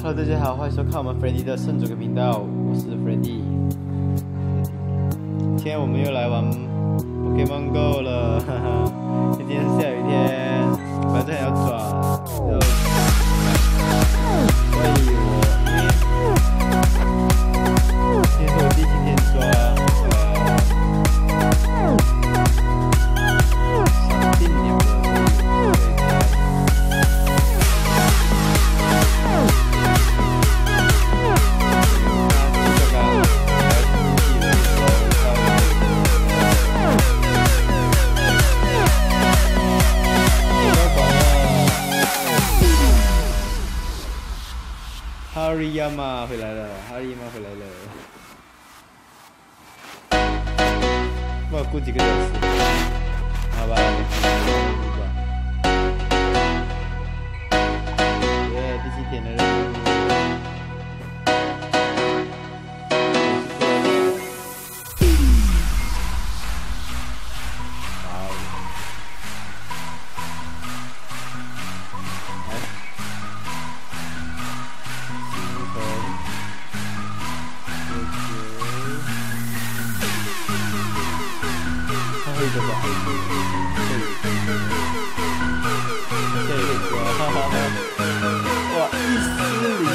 Hello， 大家好，欢迎收看我们 Freddy 的圣主的频道，我是 Freddy。今天我们又来玩 Pokemon Go 了，哈哈。今天是下雨天，反正还要抓，所以今天是我第7天抓，闪电鸟的。 哈利亚玛回来了，哈利亚玛回来了。我要过几个小时，好吧。耶，第7天的任务。哇，一丝里，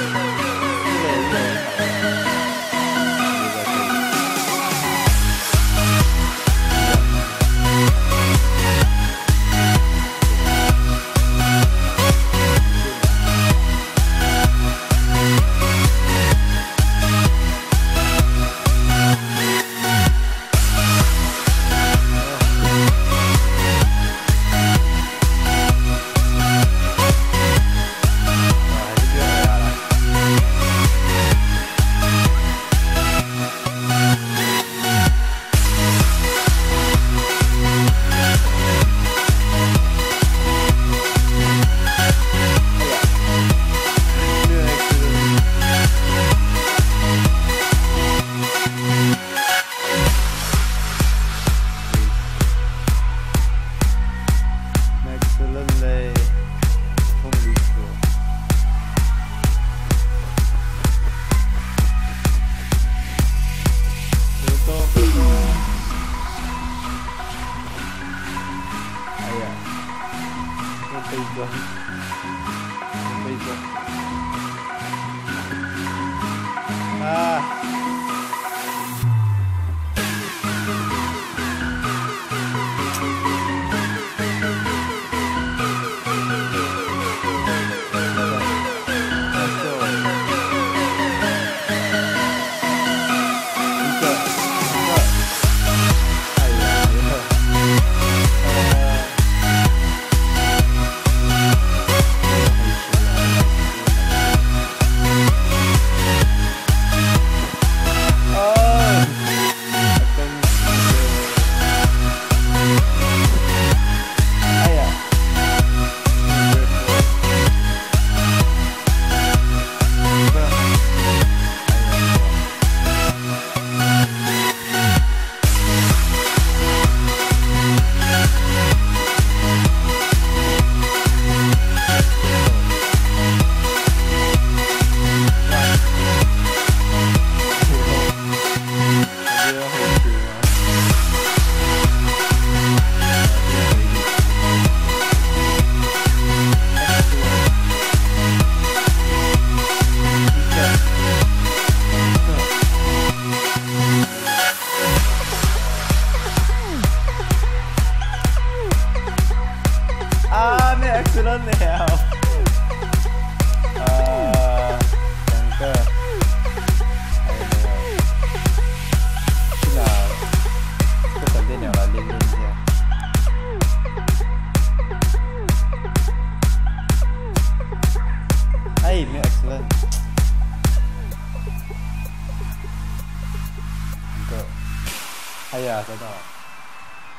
哎呀，收到了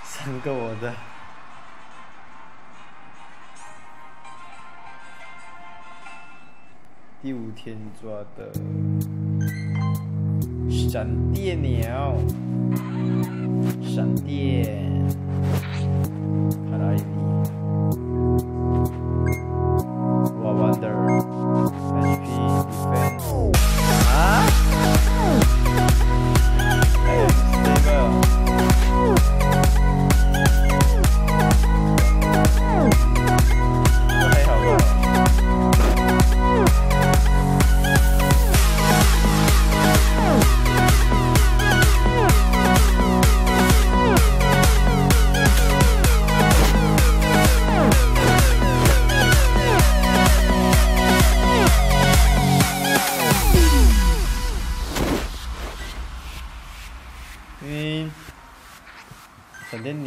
，3个我的。第5天抓的闪电鸟，闪电，好啦，Wonder，HP。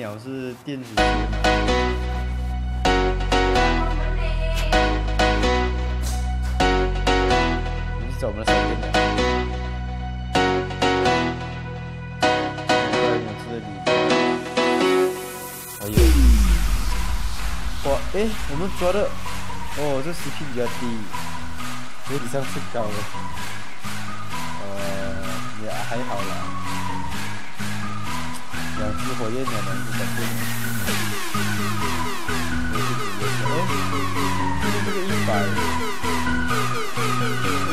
鸟是电子系的吗？你是走我们的闪电鸟。鸟吃的礼物。还有，哇，我们抓的，哦，这 CP 比较低，比上次高了。也还好啦。2只火焰鸟，2只闪电鸟。这个100，这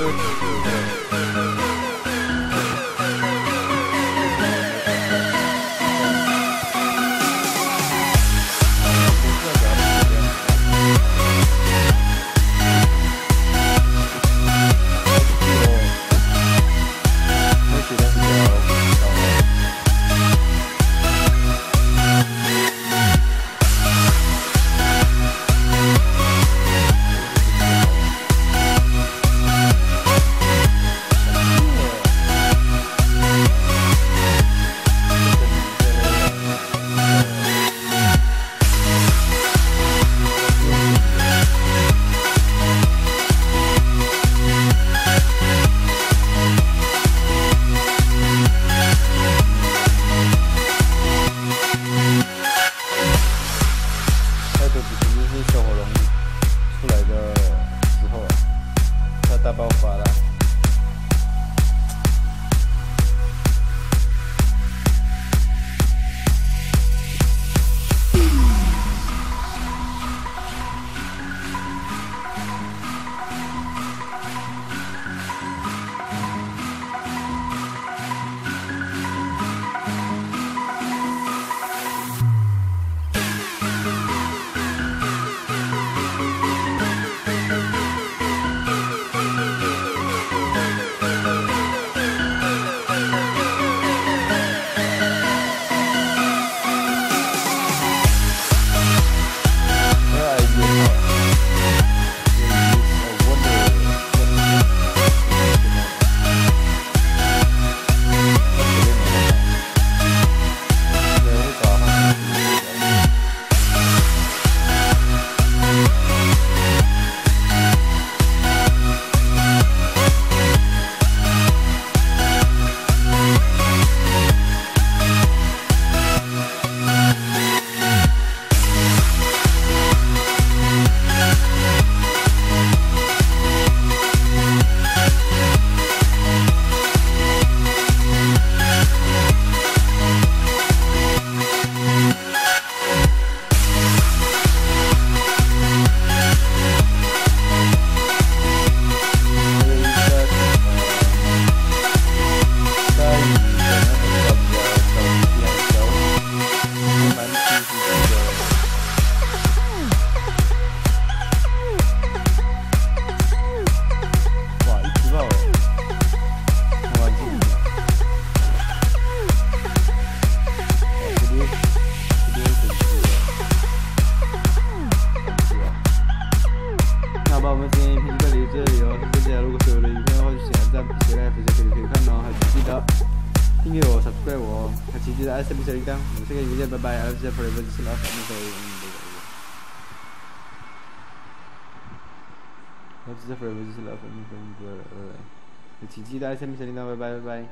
个爆发了。订阅我 ，subscribe 我，还记得按下小铃铛。我们下个影片见，拜拜。I love you forever，就是老粉，那个I love you forever，就是老粉，那个记得按下小铃铛，拜拜拜拜。